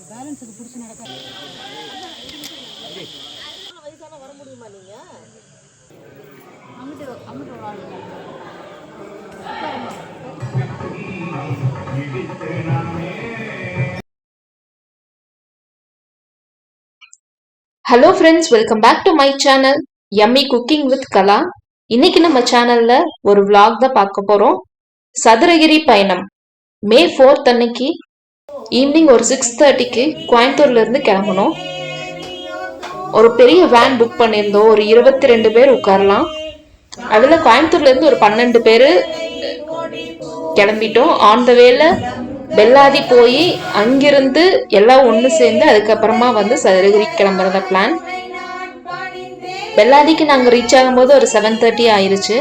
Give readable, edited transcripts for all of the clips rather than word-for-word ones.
பேலன்ஸுக்கு பிடிச்சி நடக்க வயசான வர முடியுமா நீங்க? அங்கிட்டு அங்கிட்டு ஒரு ஆள் hello friends, welcome back to my channel yummy cooking with Kala. இன்னைக்கு நம்ம சேனல்ல ஒரு vlog தான் பார்க்க போறோம். சதுரகிரி பயணம் மே 4 அன்னைக்கு ஈவினிங் ஒரு 6:30க்கு கோயம்புத்தூர்ல இருந்து கிளம்பணும். ஒரு பெரிய வேன் புக் பண்ணியிருந்தோம். ஒரு 22 பேர் உட்காரலாம். அதுல கோயம்புத்தூர்ல இருந்து ஒரு 12 பேர் கிளம்பிட்டோம். ஆன் த வேல பெல்லாதி போய் அங்கிருந்து எல்லாம் ஒன்று சேர்ந்து அதுக்கப்புறமா வந்து சதுரகிரி கிளம்புறத பிளான். பெல்லாதிக்கு நாங்கள் ரீச் ஆகும்போது ஒரு 7:30 ஆயிடுச்சு.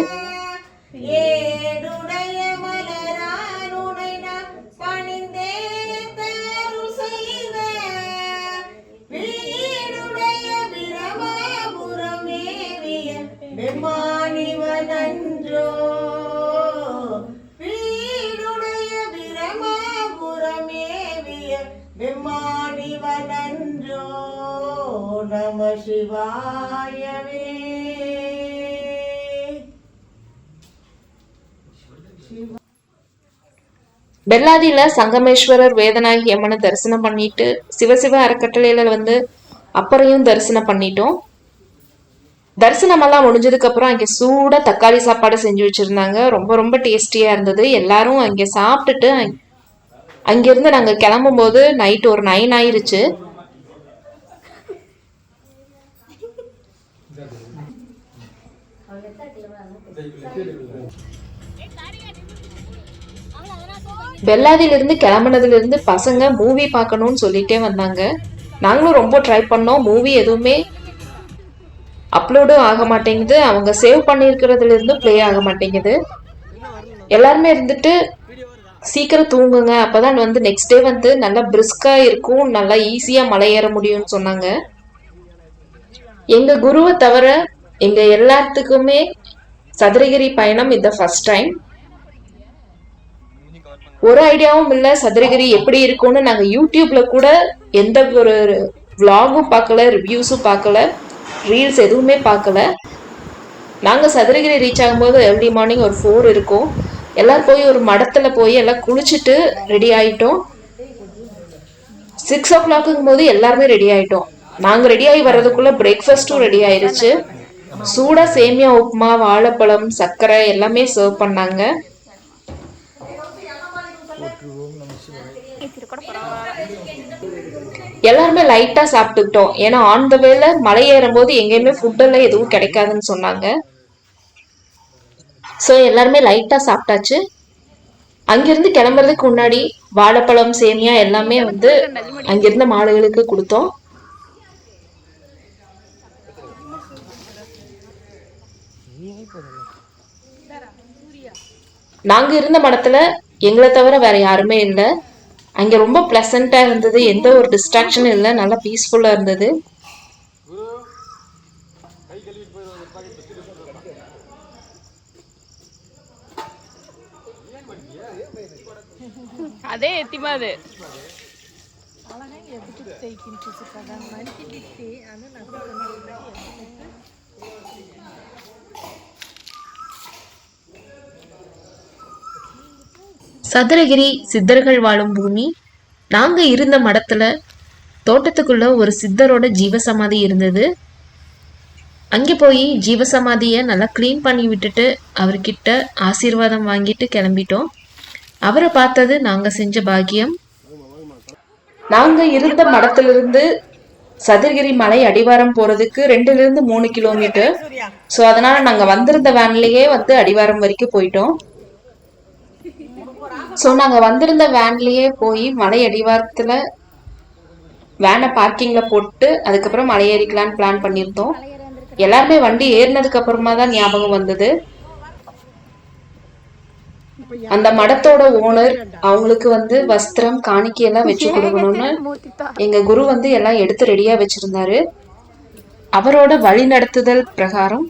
நம சிவாயவே. பெல்லாதியில சங்கமேஸ்வரர் வேதநாயகி அம்மனை தரிசனம் பண்ணிட்டு சிவசிவ அறக்கட்டளையில வந்து அப்பறையும் தரிசனம் பண்ணிட்டோம். தரிசனமெல்லாம் முடிஞ்சதுக்கு அப்புறம் அங்கே சூட தக்காளி சாப்பாடு செஞ்சு வச்சிருந்தாங்க. ரொம்ப ரொம்ப டேஸ்டியா இருந்தது. எல்லாரும் அங்கே சாப்பிட்டுட்டு அங்கிருந்து நாங்க கிளம்பும் போது நைட் ஒரு 9 ஆயிருச்சு. பெல்லாதியிலிருந்து கிளம்புனதுல இருந்து பசங்க மூவி பார்க்கணும்னு சொல்லிட்டே வந்தாங்க. நாங்களும் ரொம்ப ட்ரை பண்ணோம். மூவி எதுவுமே அப்லோடும் ஆக மாட்டேங்குது. அவங்க சேவ் பண்ணியிருக்கிறதுல இருந்து பிளே ஆக மாட்டேங்குது. எல்லாருமே இருந்துட்டு சீக்கிரம் தூங்குங்க, அப்பதான் வந்து நெக்ஸ்ட் டே வந்து நல்லா பிரிஸ்கா இருக்கும், நல்லா ஈஸியா மலை ஏற முடியும்னு சொன்னாங்க. எங்க குருவை தவிர எங்க எல்லாத்துக்குமே சதுரகிரி பயணம் இந்த ஃபர்ஸ்ட் டைம். ஒரு ஐடியாவும் இல்லை சதுரகிரி எப்படி இருக்கும்னு. நாங்கள் யூடியூப்ல கூட எந்த ஒரு விளாகும் பார்க்கல, ரிவ்யூஸும் பார்க்கல, ரீல்ஸ் எதுவுமே பார்க்கல. நாங்கள் சதுரகிரி ரீச் ஆகும்போது ஏர்லி மார்னிங் ஒரு 4 இருக்கும். எல்லாரும் போய் ஒரு மடத்துல போய் எல்லாம் குளிச்சுட்டு ரெடி ஆயிட்டோம். 6 o'clock போது எல்லாருமே ரெடி ஆயிட்டோம். நாங்கள் ரெடி ஆகி வர்றதுக்குள்ள பிரேக்ஃபாஸ்ட்டும் ரெடி ஆயிடுச்சு. சூடா சேமியா உப்புமா, வாழைப்பழம், சர்க்கரை எல்லாமே சர்வ் பண்ணாங்க. எல்லாருமே லைட்டா சாப்பிட்டுக்கிட்டோம். ஏன்னா ஆன் த வேல மலை ஏறும் போது எங்கேயுமே ஃபுட் எல்லாம் எதுவும் கிடைக்காதுன்னு சொன்னாங்க. ஸோ எல்லாருமே லைட்டா சாப்பிட்டாச்சு. அங்கிருந்து கிளம்புறதுக்கு முன்னாடி வாழைப்பழம், சேமியா எல்லாமே வந்து அங்கிருந்த மாடுகளுக்கு கொடுத்தோம். நாங்க இருந்த மடத்துல எங்களை தவிர வேற யாருமே இல்லை. அங்க ரொம்ப பிளசண்டா இருந்தது. எந்த ஒரு டிஸ்ட்ராக்ஷனும் இல்லை. நல்லா பீஸ்ஃபுல்லா இருந்தது. அதே எத்திமாது சதுரகிரி சித்தர்கள் வாழும் பூமி. நாங்க இருந்த மடத்துல தோட்டத்துக்குள்ள ஒரு சித்தரோட ஜீவசமாதி இருந்தது. அங்கே போய் ஜீவசமாதியை நல்லா கிளீன் பண்ணி விட்டுட்டு அவர்கிட்ட ஆசீர்வாதம் வாங்கிட்டு கிளம்பிட்டோம். அவரை பார்த்தது நாங்க செஞ்ச பாக்கியம். நாங்க இருந்த மடத்திலிருந்து சதுரகிரி மலை அடிவாரம் போறதுக்கு 2-3 கிலோமீட்டர். ஸோ அதனால நாங்க வந்திருந்த வேன்லயே வந்து அடிவாரம் வரைக்கும் போயிட்டோம். ஸோ நாங்கள் வந்திருந்த வேன்லேயே போய் மலை அடிவாரத்தில் வேனை பார்க்கிங்கில் போட்டு அதுக்கப்புறம் மலை ஏறிக்கலான்னு பிளான் பண்ணியிருந்தோம். எல்லாருமே வண்டி ஏறினதுக்கு அப்புறமா தான் ஞாபகம் வந்தது. அந்த மடத்தோட ஓனர் அவங்களுக்கு வந்து வஸ்திரம், காணிக்கை எல்லாம் வச்சு கொடுக்கணும்னு எங்க குரு வந்து எல்லாம் எடுத்து ரெடியா வச்சிருந்தாரு. அவரோட வழி நடத்துதல் பிரகாரம்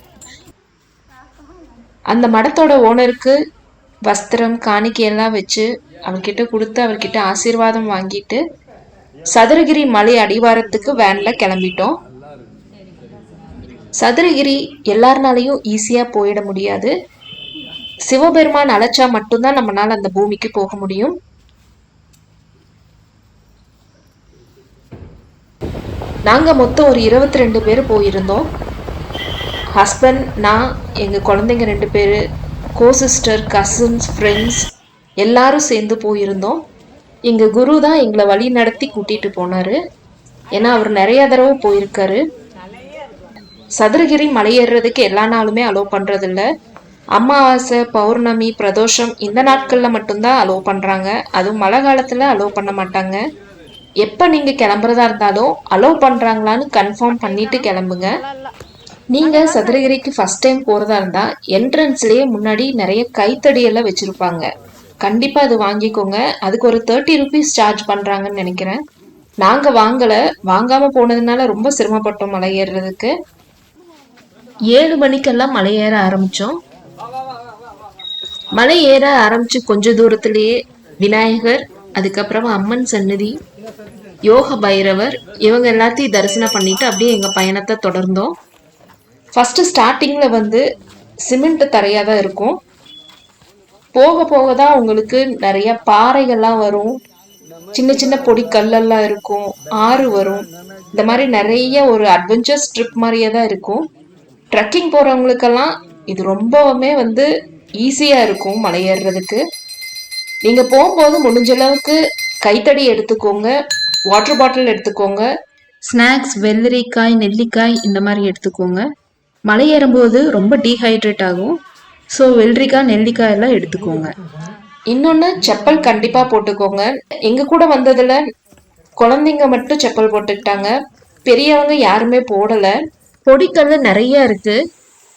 அந்த மடத்தோட ஓனருக்கு வஸ்திரம் காணிக்கையெல்லாம் வச்சு அவர்கிட்ட கொடுத்து அவர்கிட்ட ஆசீர்வாதம் வாங்கிட்டு சதுரகிரி மலை அடிவாரத்துக்கு வேன்ல கிளம்பிட்டோம். சதுரகிரி எல்லாருனாலையும் ஈஸியா போயிட முடியாது. சிவபெருமான் அழைச்சா மட்டும்தான் நம்மளால அந்த பூமிக்கு போக முடியும். நாங்க மொத்தம் ஒரு 22 பேர் போயிருந்தோம். ஹஸ்பண்ட், நான், எங்கள் குழந்தைங்க 2 பேர், கோசிஸ்டர், கசின்ஸ், ஃப்ரெண்ட்ஸ் எல்லாரும் சேர்ந்து போயிருந்தோம். எங்கள் குரு தான் எங்களை வழி நடத்தி கூட்டிகிட்டு போனார். ஏன்னா அவர் நிறையா தடவை போயிருக்காரு. சதுரகிரி மலையேறதுக்கு எல்லா நாளுமே அலோவ் பண்ணுறதில்ல. அமாவாசை, பௌர்ணமி, பிரதோஷம் இந்த நாட்களில் மட்டும்தான் அலோவ் பண்ணுறாங்க. அதுவும் மழை காலத்தில் அலோவ் பண்ண மாட்டாங்க. எப்போ நீங்கள் கிளம்புறதா இருந்தாலும் அலோவ் பண்ணுறாங்களான்னு கன்ஃபார்ம் பண்ணிவிட்டு கிளம்புங்க. நீங்கள் சதுரகிரிக்கு ஃபஸ்ட் டைம் போகிறதா இருந்தால் என்ட்ரன்ஸ்லேயே முன்னாடி நிறைய கைத்தடியெல்லாம் வச்சுருப்பாங்க. கண்டிப்பாக அது வாங்கிக்கோங்க. அதுக்கு ஒரு 30 rupees சார்ஜ் பண்ணுறாங்கன்னு நினைக்கிறேன். நாங்கள் வாங்காமல் போனதுனால ரொம்ப சிரமப்பட்டோம் மலை ஏறுறதுக்கு. 7 மணிக்கெல்லாம் மலை ஏற ஆரம்பித்தோம். மலை ஏற ஆரம்பித்து கொஞ்ச தூரத்திலேயே விநாயகர், அதுக்கப்புறமா அம்மன் சன்னதி, யோக பைரவர் இவங்க எல்லாத்தையும் தரிசனம் பண்ணிட்டு அப்படியே எங்கள் பயணத்தை தொடர்ந்தோம். ஃபஸ்ட்டு ஸ்டார்டிங்கில் சிமெண்ட் தரையாக தான் இருக்கும். போக போக தான் உங்களுக்கு நிறைய பாறைகள்லாம் வரும், சின்ன சின்ன பொடி கல்லெல்லாம் இருக்கும், ஆறு வரும். இந்த மாதிரி நிறைய ஒரு அட்வென்ச்சர்ஸ் ட்ரிப் மாதிரியே தான் இருக்கும். ட்ரெக்கிங் போகிறவங்களுக்கெல்லாம் இது ரொம்பவுமே ஈஸியாக இருக்கும் மலை ஏறுறதுக்கு. நீங்கள் போகும்போது முடிஞ்ச அளவுக்கு கைத்தடி எடுத்துக்கோங்க, வாட்டர் பாட்டில் எடுத்துக்கோங்க, ஸ்நாக்ஸ், வெள்ளரிக்காய், நெல்லிக்காய் இந்த மாதிரி எடுத்துக்கோங்க. மலை ஏறும்போது ரொம்ப டீஹைட்ரேட் ஆகும். ஸோ வெள்ளரிக்காய், நெல்லிக்காய் எல்லாம் எடுத்துக்கோங்க. இன்னொன்று, செப்பல் கண்டிப்பாக போட்டுக்கோங்க. எங்கள் கூட வந்ததில் குழந்தைங்க மட்டும் செப்பல் போட்டுக்கிட்டாங்க, பெரியவங்க யாருமே போடலை. பொடிக்கல் நிறைய இருக்குது.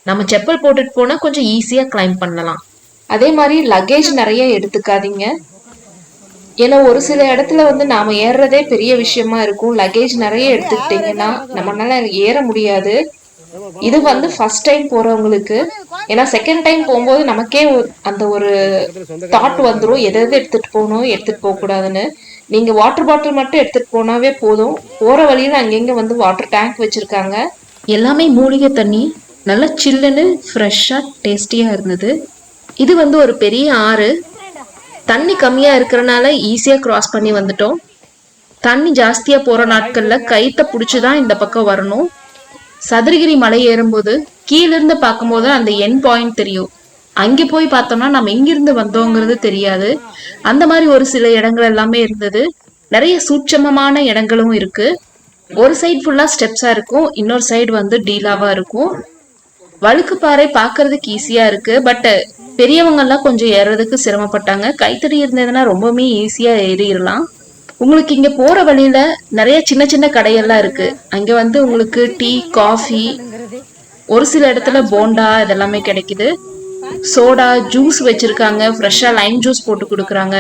நம்ம செப்பல் போட்டுட்டு போனால் கொஞ்சம் ஈஸியாக கிளைம் பண்ணலாம். அதே மாதிரி லக்கேஜ் நிறைய எடுத்துக்காதீங்க. ஏன்னா ஒரு சில இடத்துல நாம் ஏறுறதே பெரிய விஷயமா இருக்கும். லக்கேஜ் நிறைய எடுத்துக்கிட்டிங்கன்னா நம்மளால ஏற முடியாது. இது ஃபர்ஸ்ட் டைம் போகிறவங்களுக்கு. ஏன்னா செகண்ட் டைம் போகும்போது நமக்கே அந்த ஒரு தாட் வந்துடும், எதை எடுத்துகிட்டு போகணும் எடுத்துகிட்டு போகக்கூடாதுன்னு. நீங்கள் வாட்டர் பாட்டில் மட்டும் எடுத்துகிட்டு போனாவே போதும். போகிற வழியில் அங்கங்கே வாட்டர் டேங்க் வச்சுருக்காங்க. எல்லாமே மூலிகை தண்ணி, நல்லா சில்லுன்னு ஃப்ரெஷ்ஷாக டேஸ்டியாக இருந்தது. இது ஒரு பெரிய ஆறு. தண்ணி கம்மியாக இருக்கிறனால ஈஸியாக கிராஸ் பண்ணி வந்துட்டோம். தண்ணி ஜாஸ்தியாக போகிற நாட்களில் கைத்தை பிடிச்சி தான் இந்த பக்கம் வரணும். சதுரகிரி மலை ஏறும்போது கீழிருந்து பார்க்கும்போது அந்த எண்ட் பாயிண்ட் தெரியும். அங்கே போய் பார்த்தோம்னா நம்ம எங்கிருந்து வந்தோங்கிறது தெரியாது. அந்த மாதிரி ஒரு சில இடங்கள் எல்லாமே இருந்தது. நிறைய சூட்சமமான இடங்களும் இருக்குது. ஒரு சைடு ஃபுல்லாக ஸ்டெப்ஸாக இருக்கும், இன்னொரு சைடு டீலாவாக இருக்கும். வழுக்கு பாறை பார்க்கறதுக்கு ஈஸியாக இருக்குது. பட் பெரியவங்கெல்லாம் கொஞ்சம் ஏறுறதுக்கு சிரமப்பட்டாங்க. கைத்தடி இருந்ததுன்னா ரொம்பவுமே ஈஸியாக ஏறிடலாம். உங்களுக்கு இங்கே போகிற வழியில் நிறைய சின்ன சின்ன கடையெல்லாம் இருக்குது. அங்கே உங்களுக்கு டீ, காஃபி, ஒரு சில இடத்துல போண்டா இதெல்லாமே கிடைக்குது. சோடா, ஜூஸ் வச்சுருக்காங்க, ஃப்ரெஷ்ஷாக லைம் ஜூஸ் போட்டு கொடுக்குறாங்க.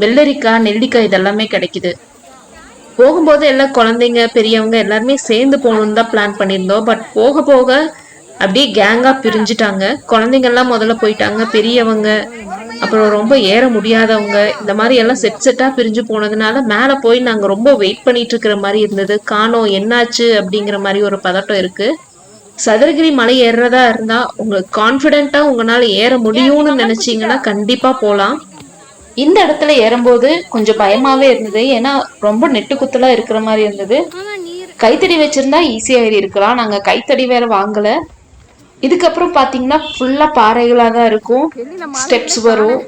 வெள்ளரிக்காய், நெல்லிக்காய் இதெல்லாமே கிடைக்குது. போகும்போது எல்லாம் குழந்தைங்க, பெரியவங்க எல்லாருமே சேர்ந்து போகணுன்னு தான் பிளான் பண்ணியிருந்தோம். பட் போக போக அப்படியே கேங்காக பிரிஞ்சுட்டாங்க. குழந்தைங்கள்லாம் முதல்ல போயிட்டாங்க, பெரியவங்க அப்புறம் ரொம்ப ஏற முடியாதவங்க இந்த மாதிரி எல்லாம் செட்டாக பிரிஞ்சு போனதுனால மேலே போய் நாங்கள் ரொம்ப வெயிட் பண்ணிட்டு இருக்கிற மாதிரி இருந்தது. காணோம், என்னாச்சு அப்படிங்கிற மாதிரி ஒரு பதட்டம் இருக்குது. சதுரகிரி மலை ஏறுறதா இருந்தால் உங்களுக்கு கான்ஃபிடென்ட்டாக உங்களால் ஏற முடியும்னு நினச்சிங்கன்னா கண்டிப்பாக போகலாம். இந்த இடத்துல ஏறும்போது கொஞ்சம் பயமாகவே இருந்தது. ஏன்னா ரொம்ப நெட்டுக்குத்தலாக இருக்கிற மாதிரி இருந்தது. கைத்தடி வச்சுருந்தா ஈஸியாக ஏறி இருக்கலாம். நாங்கள் கைத்தடி வேறு வாங்கலை. இதுக்கப்புறம் பார்த்தீங்கன்னா ஃபுல்லாக பாறைகளாக தான் இருக்கும், ஸ்டெப்ஸ் வரும்.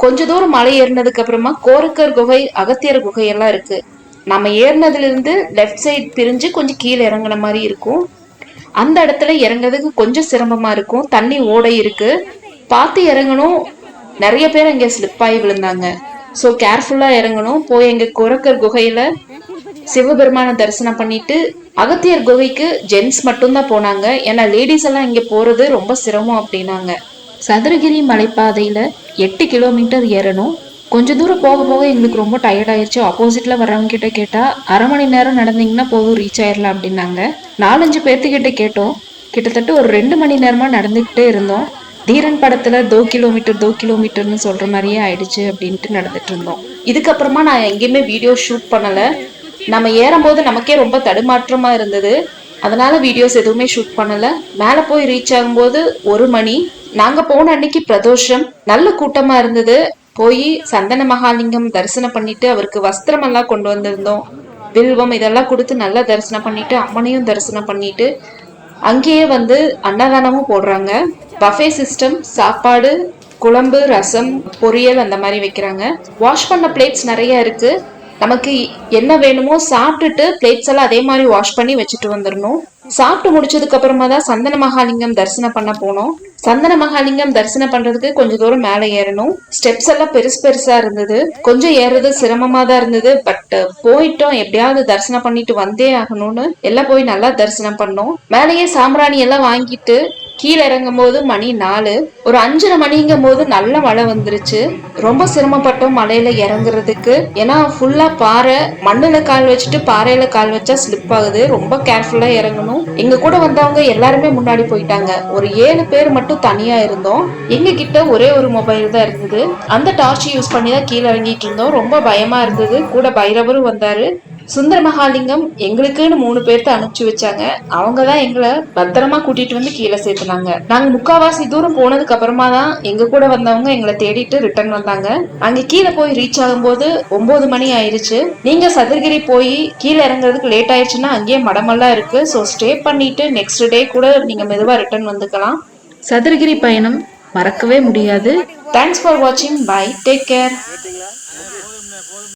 கொஞ்ச தூரம் மலை ஏறினதுக்கு அப்புறமா கோரக்கர் குகை, அகத்தியர் குகை எல்லாம் இருக்குது. நம்ம ஏறினதுலேருந்து லெஃப்ட் சைட் பிரிஞ்சு கொஞ்சம் கீழே இறங்குன மாதிரி இருக்கும். அந்த இடத்துல இறங்குறதுக்கு கொஞ்சம் சிரமமாக இருக்கும். தண்ணி ஓடை இருக்குது, பார்த்து இறங்கணும். நிறைய பேர் அங்கே ஸ்லிப் ஆகி விழுந்தாங்க. ஸோ கேர்ஃபுல்லாக இறங்கணும். போய் எங்கள் கோரக்கர் குகையில் சிவபெருமான தரிசனம் பண்ணிட்டு அகத்தியர் குகைக்கு ஜென்ட்ஸ் மட்டும்தான் போனாங்க. ஏன்னா லேடிஸ் எல்லாம் இங்கே போகிறது ரொம்ப சிரமம் அப்படின்னாங்க. சதுரகிரி மலைப்பாதையில் 8 கிலோமீட்டர் ஏறணும். கொஞ்ச தூரம் போக போக எங்களுக்கு ரொம்ப டயர்ட் ஆயிடுச்சு. ஆப்போசிட்ல வர்றவங்க கிட்ட கேட்டா 1/2 மணி நேரம் நடந்தீங்கன்னா போதும் ரீச் ஆயிடலாம் அப்படின்னாங்க. 4-5 பேர்த்துக்கிட்ட கேட்டோம். கிட்டத்தட்ட ஒரு 2 மணி நேரமா நடந்துக்கிட்டே இருந்தோம். தீரன் படத்துல 2 கிலோமீட்டர் 2 கிலோமீட்டர்னு சொல்ற மாதிரியே ஆயிடுச்சு அப்படின்ட்டு நடந்துட்டு இருந்தோம். இதுக்கப்புறமா நான் எங்கேயுமே வீடியோ ஷூட் பண்ணல. நம்ம ஏறும்போது நமக்கே ரொம்ப தடுமாற்றமா இருந்தது. அதனால வீடியோஸ் எதுவுமே ஷூட் பண்ணல. மேல போய் ரீச் ஆகும்போது 1 மணி. நாங்க போன அன்னைக்கு பிரதோஷம், நல்ல கூட்டமா இருந்தது. போய் சந்தன மகாலிங்கம் தரிசனம் பண்ணிட்டு அவருக்கு வஸ்திரம் எல்லாம் கொண்டு வந்திருந்தோம். வில்வம் இதெல்லாம் கொடுத்து நல்லா தரிசனம் பண்ணிட்டு அம்மனையும் தரிசனம் பண்ணிட்டு அங்கேயே வந்து அன்னதானமும் போடுறாங்க. பஃபே சிஸ்டம், சாப்பாடு, குழம்பு, ரசம், பொரியல் அந்த மாதிரி வைக்கிறாங்க. வாஷ் பண்ண பிளேட்ஸ் நிறைய இருக்கு. நமக்கு என்ன வேணுமோ சாப்பிட்டுட்டு பிளேட்ஸ் எல்லாம் அதே மாதிரி வாஷ் பண்ணி வச்சுட்டு வந்துடணும். சாப்பிட்டு முடிச்சதுக்கு அப்புறமா தான் சந்தன மகாலிங்கம் தரிசனம் பண்ண போனோம். சந்தன மகாலிங்கம் தரிசனம் பண்றதுக்கு கொஞ்சம் தூரம் மேலே ஏறணும். ஸ்டெப்ஸ் எல்லாம் பெருசா இருந்தது. கொஞ்சம் ஏறுறது சிரமமா தான் இருந்தது. பட் போயிட்டோம், எப்படியாவது தரிசனம் பண்ணிட்டு வந்தே ஆகணும்னு எல்லாம் போய் நல்லா தரிசனம் பண்ணோம். மேலேயே சாம்பிராணி எல்லாம் வாங்கிட்டு கீழே இறங்கும் போது மணி 4. ஒரு 5:30 மணிங்கும் போது நல்ல மழை வந்துருச்சு. ரொம்ப சிரமப்பட்டோம் மலையில இறங்குறதுக்கு. ஏன்னா ஃபுல்லா பாறை, மண்ணுல கால் வச்சுட்டு பாறையில கால் வச்சா ஸ்லிப் ஆகுது. ரொம்ப கேர்ஃபுல்லா இறங்கணும். எங்க கூட வந்தவங்க எல்லாருமே முன்னாடி போயிட்டாங்க. ஒரு 7 பேர் மட்டும் தனியா இருந்தோம். எங்க கிட்ட ஒரே ஒரு மொபைல் தான் இருந்தது. அந்த டார்ச் யூஸ் பண்ணி தான் கீழே இறங்கிட்டு இருந்தோம். ரொம்ப பயமா இருந்தது. கூட பைரவரும் வந்தாரு. சுந்தர மகாலிங்கம் எங்களுக்குன்னு 3 பேர்த்த அனுப்பிச்சு வச்சாங்க. அவங்கதான் எங்களை பத்திரமா கூட்டிட்டு வந்து கீழே சேர்த்துனாங்க. நாங்க முக்காவாசி தூரம் போனதுக்கு அப்புறமா தான் எங்க கூட வந்தவங்க எங்களை தேடிட்டு ரிட்டர்ன் வந்தாங்க. அங்க கீழே போய் ரீச் ஆகும் போது 9 மணி ஆயிருச்சு. நீங்க சதுரகிரி போய் கீழே இறங்குறதுக்கு லேட் ஆயிடுச்சுன்னா அங்கேயே மடமெல்லாம் இருக்கு. ஸோ ஸ்டே பண்ணிட்டு நெக்ஸ்ட் டே கூட நீங்க மெதுவா ரிட்டர்ன் வந்துக்கலாம். சதுரகிரி பயணம் மறக்கவே முடியாது. தேங்க்ஸ் ஃபார் வாட்சிங். பை. Take care.